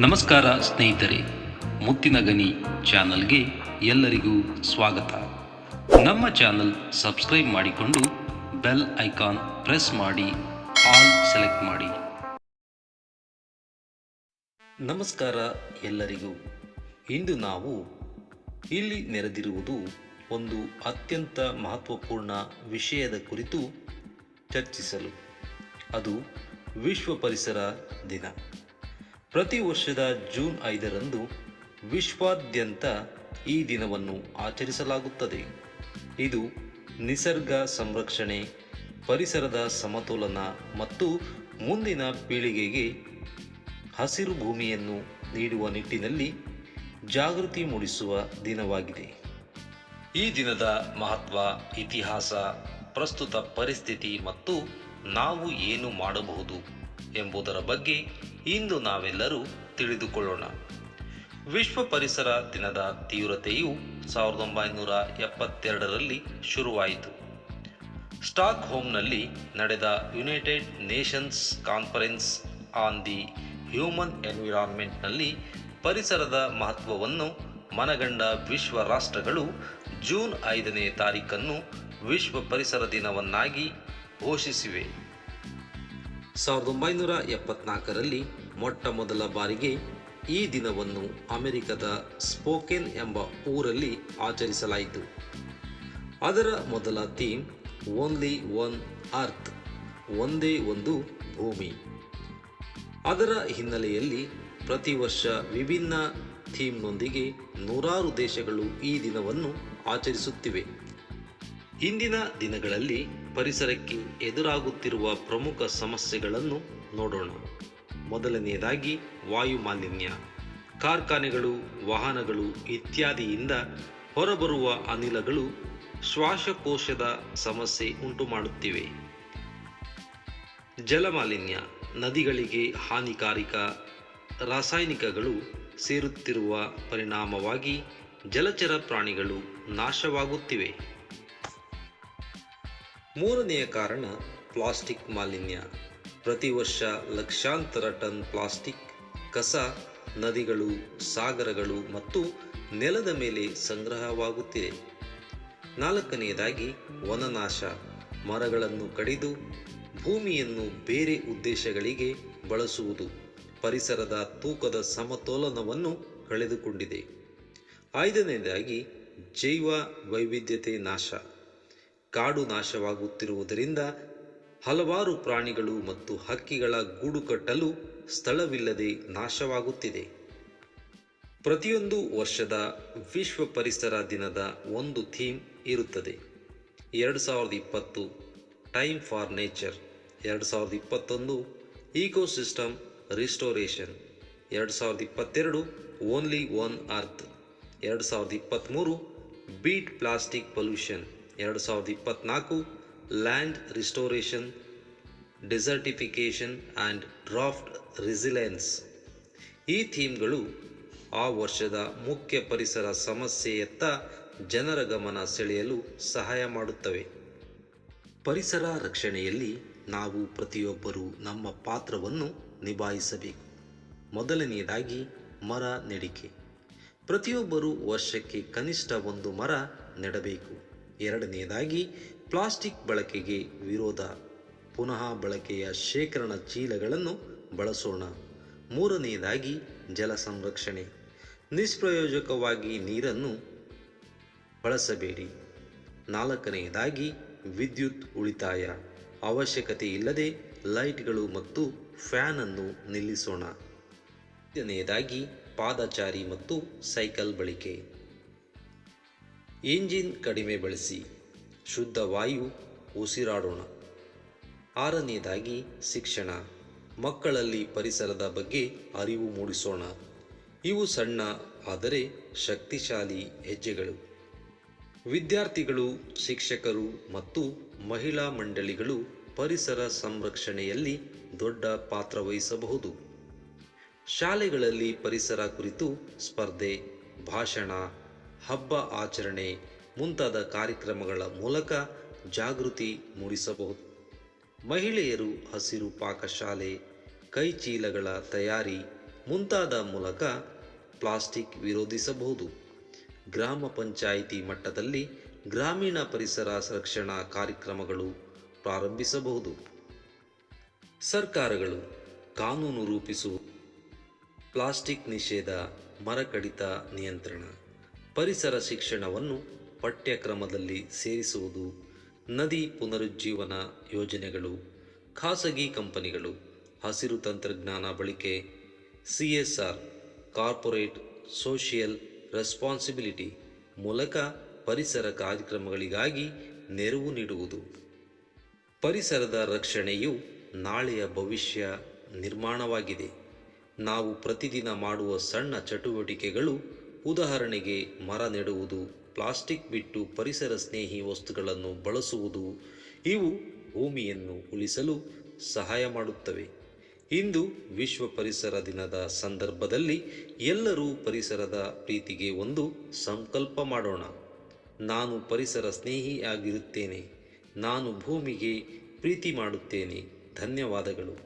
ನಮಸ್ಕಾರ ಸ್ನೇಹಿತರೆ, ಮುತ್ತಿನ ಗನಿ ಚಾನಲ್ಗೆ ಎಲ್ಲರಿಗೂ ಸ್ವಾಗತ. ನಮ್ಮ ಚಾನಲ್ ಸಬ್ಸ್ಕ್ರೈಬ್ ಮಾಡಿಕೊಂಡು ಬೆಲ್ ಐಕಾನ್ ಪ್ರೆಸ್ ಮಾಡಿ ಆಲ್ ಸೆಲೆಕ್ಟ್ ಮಾಡಿ. ನಮಸ್ಕಾರ ಎಲ್ಲರಿಗೂ. ಇಂದು ನಾವು ಇಲ್ಲಿ ನೆರೆದಿರುವುದು ಒಂದು ಅತ್ಯಂತ ಮಹತ್ವಪೂರ್ಣ ವಿಷಯದ ಕುರಿತು ಚರ್ಚಿಸಲು. ಅದು ವಿಶ್ವ ಪರಿಸರ ದಿನ. ಪ್ರತಿ ವರ್ಷದ ಜೂನ್ 5ರಂದು ವಿಶ್ವಾದ್ಯಂತ ಈ ದಿನವನ್ನು ಆಚರಿಸಲಾಗುತ್ತದೆ. ಇದು ನಿಸರ್ಗ ಸಂರಕ್ಷಣೆ, ಪರಿಸರದ ಸಮತೋಲನ ಮತ್ತು ಮುಂದಿನ ಪೀಳಿಗೆಗೆ ಹಸಿರು ಭೂಮಿಯನ್ನು ನೀಡುವ ನಿಟ್ಟಿನಲ್ಲಿ ಜಾಗೃತಿ ಮೂಡಿಸುವ ದಿನವಾಗಿದೆ. ಈ ದಿನದ ಮಹತ್ವ, ಇತಿಹಾಸ, ಪ್ರಸ್ತುತ ಪರಿಸ್ಥಿತಿ ಮತ್ತು ನಾವು ಏನು ಮಾಡಬಹುದು ಎಂಬುದರ ಬಗ್ಗೆ ಇಂದು ನಾವೆಲ್ಲರೂ ತಿಳಿದುಕೊಳ್ಳೋಣ. ವಿಶ್ವ ಪರಿಸರ ದಿನದ ತೀವ್ರತೆಯು 1972ರಲ್ಲಿ ಶುರುವಾಯಿತು. ಸ್ಟಾಕ್ ಹೋಮ್ನಲ್ಲಿ ನಡೆದ United Nations Conference on the Human ಎನ್ವಿರಾನ್ಮೆಂಟ್ನಲ್ಲಿ ಪರಿಸರದ ಮಹತ್ವವನ್ನು ಮನಗಂಡ ವಿಶ್ವ ರಾಷ್ಟ್ರಗಳು ಜೂನ್ 5ನೇ ತಾರೀಖನ್ನು ವಿಶ್ವ ಪರಿಸರ ದಿನವನ್ನಾಗಿ ಘೋಷಿಸಿವೆ. 1974ರಲ್ಲಿ ಮೊಟ್ಟ ಮೊದಲ ಬಾರಿಗೆ ಈ ದಿನವನ್ನು ಅಮೆರಿಕದ ಸ್ಪೋಕೇನ್ ಎಂಬ ಊರಲ್ಲಿ ಆಚರಿಸಲಾಯಿತು. ಅದರ ಮೊದಲ ಥೀಮ್ ಓನ್ಲಿ ಒನ್ ಅರ್ತ್, ಒಂದೇ ಒಂದು ಭೂಮಿ. ಅದರ ಹಿನ್ನೆಲೆಯಲ್ಲಿ ಪ್ರತಿ ವರ್ಷ ವಿಭಿನ್ನ ಥೀಮ್ನೊಂದಿಗೆ ನೂರಾರು ದೇಶಗಳು ಈ ದಿನವನ್ನು ಆಚರಿಸುತ್ತಿವೆ. ಇಂದಿನ ದಿನಗಳಲ್ಲಿ ಪರಿಸರಕ್ಕೆ ಎದುರಾಗುತ್ತಿರುವ ಪ್ರಮುಖ ಸಮಸ್ಯೆಗಳನ್ನು ನೋಡೋಣ. ಮೊದಲನೆಯದಾಗಿ ವಾಯು ಮಾಲಿನ್ಯ. ಕಾರ್ಖಾನೆಗಳು, ವಾಹನಗಳು ಇತ್ಯಾದಿಯಿಂದ ಹೊರಬರುವ ಅನಿಲಗಳು ಶ್ವಾಸಕೋಶದ ಸಮಸ್ಯೆ ಉಂಟುಮಾಡುತ್ತಿವೆ. ಜಲಮಾಲಿನ್ಯ. ನದಿಗಳಿಗೆ ಹಾನಿಕಾರಕ ರಾಸಾಯನಿಕಗಳು ಸೇರುತ್ತಿರುವ ಪರಿಣಾಮವಾಗಿ ಜಲಚರ ಪ್ರಾಣಿಗಳು ನಾಶವಾಗುತ್ತಿವೆ. ಮೂರನೆಯ ಕಾರಣ ಪ್ಲಾಸ್ಟಿಕ್ ಮಾಲಿನ್ಯ. ಪ್ರತಿ ವರ್ಷ ಲಕ್ಷಾಂತರ ಟನ್ ಪ್ಲಾಸ್ಟಿಕ್ ಕಸ ನದಿಗಳು, ಸಾಗರಗಳು ಮತ್ತು ನೆಲದ ಮೇಲೆ ಸಂಗ್ರಹವಾಗುತ್ತಿದೆ. ನಾಲ್ಕನೆಯದಾಗಿ ವನನಾಶ. ಮರಗಳನ್ನು ಕಡಿದು ಭೂಮಿಯನ್ನು ಬೇರೆ ಉದ್ದೇಶಗಳಿಗೆ ಬಳಸುವುದು ಪರಿಸರದ ತೂಕದ ಸಮತೋಲನವನ್ನು ಕಳೆದುಕೊಂಡಿದೆ. ಐದನೆಯದಾಗಿ ಜೈವ ವೈವಿಧ್ಯತೆ ನಾಶ. ಕಾಡು ನಾಶವಾಗುತ್ತಿರುವುದರಿಂದ ಹಲವಾರು ಪ್ರಾಣಿಗಳು ಮತ್ತು ಹಕ್ಕಿಗಳ ಗೂಡು ಕಟ್ಟಲು ಸ್ಥಳವಿಲ್ಲದೆ ನಾಶವಾಗುತ್ತಿದೆ. ಪ್ರತಿಯೊಂದು ವರ್ಷದ ವಿಶ್ವ ಪರಿಸರ ದಿನದ ಒಂದು ಥೀಮ್ ಇರುತ್ತದೆ. 2020 time for nature, 2021 ecosystem restoration, 2022 only one earth, 2023 beat plastic pollution, 2024 land restoration, desertification and drought resilience. ಈ ಥೀಮ್ಗಳು ಆ ವರ್ಷದ ಮುಖ್ಯ ಪರಿಸರ ಸಮಸ್ಯೆಯತ್ತ ಜನರ ಗಮನ ಸೆಳೆಯಲು ಸಹಾಯ ಮಾಡುತ್ತವೆ. ಪರಿಸರ ರಕ್ಷಣೆಯಲ್ಲಿ ನಾವು ಪ್ರತಿಯೊಬ್ಬರೂ ನಮ್ಮ ಪಾತ್ರವನ್ನು ನಿಭಾಯಿಸಬೇಕು. ಮೊದಲನೆಯದಾಗಿ ಮರ ನೆಡಿಕೆ. ಪ್ರತಿಯೊಬ್ಬರೂ ವರ್ಷಕ್ಕೆ ಕನಿಷ್ಠ ಒಂದು ಮರ ನೆಡಬೇಕು. ಎರಡನೆಯದಾಗಿ ಪ್ಲಾಸ್ಟಿಕ್ ಬಳಕೆಗೆ ವಿರೋಧ. ಪುನಃ ಬಳಕೆಯ ಶೇಖರಣಾ ಚೀಲಗಳನ್ನು ಬಳಸೋಣ. ಮೂರನೆಯದಾಗಿ ಜಲ ಸಂರಕ್ಷಣೆ. ನಿಷ್ಪ್ರಯೋಜಕವಾಗಿ ನೀರನ್ನು ಬಳಸಬೇಡಿ. ನಾಲ್ಕನೆಯದಾಗಿ ವಿದ್ಯುತ್ ಉಳಿತಾಯ. ಅವಶ್ಯಕತೆ ಇಲ್ಲದೆ ಲೈಟ್ಗಳು ಮತ್ತು ಫ್ಯಾನ್ ಅನ್ನು ನಿಲ್ಲಿಸೋಣ. ಐದನೆಯದಾಗಿ ಪಾದಚಾರಿ ಮತ್ತು ಸೈಕಲ್ ಬಳಕೆ. ಇಂಜಿನ್ ಕಡಿಮೆ ಬಳಸಿ, ಶುದ್ಧ ವಾಯು ಉಸಿರಾಡೋಣ. ಆರನೆಯದಾಗಿ ಶಿಕ್ಷಣ. ಮಕ್ಕಳಲ್ಲಿ ಪರಿಸರದ ಬಗ್ಗೆ ಅರಿವು ಮೂಡಿಸೋಣ. ಇವು ಸಣ್ಣ ಆದರೆ ಶಕ್ತಿಶಾಲಿ ಹೆಜ್ಜೆಗಳು. ವಿದ್ಯಾರ್ಥಿಗಳು, ಶಿಕ್ಷಕರು ಮತ್ತು ಮಹಿಳಾ ಮಂಡಳಿಗಳು ಪರಿಸರ ಸಂರಕ್ಷಣೆಯಲ್ಲಿ ದೊಡ್ಡ ಪಾತ್ರ ವಹಿಸಬಹುದು. ಶಾಲೆಗಳಲ್ಲಿ ಪರಿಸರ ಕುರಿತು ಸ್ಪರ್ಧೆ, ಭಾಷಣ, ಹಬ್ಬ ಆಚರಣೆ ಮುಂತಾದ ಕಾರ್ಯಕ್ರಮಗಳ ಮೂಲಕ ಜಾಗೃತಿ ಮೂಡಿಸಬಹುದು. ಮಹಿಳೆಯರು ಹಸಿರು ಪಾಕಶಾಲೆ, ಕೈಚೀಲಗಳ ತಯಾರಿ ಮುಂತಾದ ಮೂಲಕ ಪ್ಲಾಸ್ಟಿಕ್ ವಿರೋಧಿಸಬಹುದು. ಗ್ರಾಮ ಪಂಚಾಯಿತಿ ಮಟ್ಟದಲ್ಲಿ ಗ್ರಾಮೀಣ ಪರಿಸರ ಸಂರಕ್ಷಣಾ ಕಾರ್ಯಕ್ರಮಗಳು ಪ್ರಾರಂಭಿಸಬಹುದು. ಸರ್ಕಾರಗಳು ಕಾನೂನು ರೂಪಿಸುವುದು, ಪ್ಲಾಸ್ಟಿಕ್ ನಿಷೇಧ, ಮರ ಕಡಿತ ನಿಯಂತ್ರಣ, ಪರಿಸರ ಶಿಕ್ಷಣವನ್ನು ಪಠ್ಯಕ್ರಮದಲ್ಲಿ ಸೇರಿಸುವುದು, ನದಿ ಪುನರುಜ್ಜೀವನ ಯೋಜನೆಗಳು, ಖಾಸಗಿ ಕಂಪನಿಗಳು, ಹಸಿರು ತಂತ್ರಜ್ಞಾನ ಬಳಕೆ, CSR ಕಾರ್ಪೊರೇಟ್ ಸೋಷಿಯಲ್ ರೆಸ್ಪಾನ್ಸಿಬಿಲಿಟಿ ಮೂಲಕ ಪರಿಸರ ಕಾರ್ಯಕ್ರಮಗಳಿಗಾಗಿ ನೆರವು ನೀಡುವುದು. ಪರಿಸರದ ರಕ್ಷಣೆಯು ನಾಳೆಯ ಭವಿಷ್ಯ ನಿರ್ಮಾಣವಾಗಿದೆ. ನಾವು ಪ್ರತಿದಿನ ಮಾಡುವ ಸಣ್ಣ ಚಟುವಟಿಕೆಗಳು, ಉದಾಹರಣೆಗೆ ಮರ ನೆಡುವುದು, ಪ್ಲಾಸ್ಟಿಕ್ ಬಿಟ್ಟು ಪರಿಸರ ಸ್ನೇಹಿ ವಸ್ತುಗಳನ್ನು ಬಳಸುವುದು, ಇವು ಭೂಮಿಯನ್ನು ಉಳಿಸಲು ಸಹಾಯ ಮಾಡುತ್ತವೆ. ಇಂದು ವಿಶ್ವ ಪರಿಸರ ದಿನದ ಸಂದರ್ಭದಲ್ಲಿ ಎಲ್ಲರೂ ಪರಿಸರದ ಪ್ರೀತಿಗೆ ಒಂದು ಸಂಕಲ್ಪ ಮಾಡೋಣ. ನಾನು ಪರಿಸರ ಸ್ನೇಹಿಯಾಗಿರುತ್ತೇನೆ. ನಾನು ಭೂಮಿಗೆ ಪ್ರೀತಿ ಮಾಡುತ್ತೇನೆ. ಧನ್ಯವಾದಗಳು.